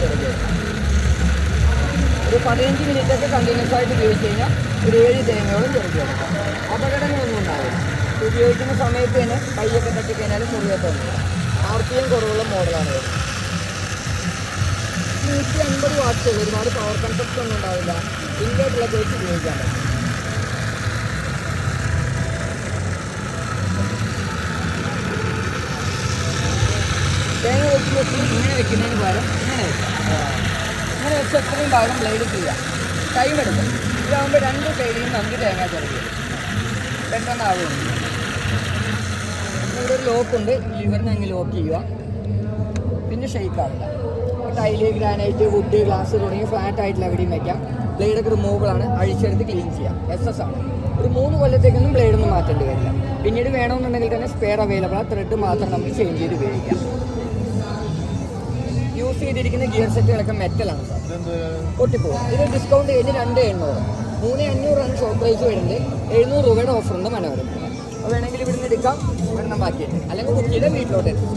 ചെറുത്. ഒരു 15 മിനിറ്റൊക്കെ കണ്ടിന്യൂസ് ആയിട്ട് ഉപയോഗിച്ച് കഴിഞ്ഞാൽ ഒരു 7 തേങ്ങയോളം ചെറുതെടുക്കാം. അപകടങ്ങളൊന്നും ഉണ്ടാവില്ല. ഉപയോഗിക്കുന്ന സമയത്ത് തന്നെ കൈയൊക്കെ തട്ടിക്കഴിഞ്ഞാലും മുറിയത്തൊന്നുമില്ല. RPM കുറവുള്ള മോഡലാണ് വരുന്നത്. 150 വാട്ട്സ്, ഒരുപാട് പവർ കൺസപ്റ്റ് ഒന്നും ഉണ്ടാവില്ല. ഇൻവേർട്ടറിലൊക്കെ വെച്ച് ഉപയോഗിക്കാൻ പറ്റും. തേങ്ങ വെക്കുമ്പോൾ ഇങ്ങനെ വെക്കുന്നതിന് പകരം ഇങ്ങനെ വെക്കാം. ഇങ്ങനെ വെച്ച് എത്രയും ഭാഗം ബ്ലേഡ് ചെയ്യാം. ടൈം എടുക്കും. ഇതാകുമ്പോൾ 2 ബ്ലേഡിലും നമുക്ക് തേങ്ങ ചെറുത് പെട്ടെന്നാവുന്നു. ഇവിടെ ഒരു ലോക്കുണ്ട്. ലിവറിന് അങ്ങ് ലോക്ക് ചെയ്യുക. പിന്നെ ഷെയ്ക്ക് ആവില്ല. ടൈല്, ഗ്രാനൈറ്റ്, വുഡ്, ഗ്ലാസ് തുടങ്ങിയ ഫ്ലാറ്റ് ആയിട്ടുള്ള എവിടെയും വയ്ക്കാം. ബ്ലേഡൊക്കെ റിമൂവബിളാണ്. അഴിച്ചെടുത്ത് ക്ലീൻ ചെയ്യാം. SS ആണ്. ഒരു 3 കൊല്ലത്തേക്കൊന്നും ബ്ലേഡൊന്നും മാറ്റേണ്ടി വരില്ല. പിന്നീട് വേണമെന്നുണ്ടെങ്കിൽ തന്നെ സ്പെയർ അവൈലബിൾ ആണ്. ത്രെഡ് മാത്രം നമുക്ക് ചേഞ്ച് ചെയ്ത് ഉപയോഗിക്കാം. യൂസ് ചെയ്തിരിക്കുന്ന ഗിയർ സെറ്റുകളൊക്കെ മെറ്റലാണ് സാർ, പൊട്ടിപ്പോകും. ഇത് ഡിസ്കൗണ്ട് കഴിഞ്ഞ് 2,800. 3,500 ഷോപ്പ് പ്രൈസ് വരുന്നത്. 700 രൂപയുടെ ഓഫറുണ്ട് മനോരമ. അപ്പോൾ വേണമെങ്കിൽ ഇവിടുന്ന് എടുക്കാം, ഒരെണ്ണം ബാക്കിയിട്ട്, അല്ലെങ്കിൽ ബുക്ക് ചെയ്താൽ വീട്ടിലോട്ട് എത്തും.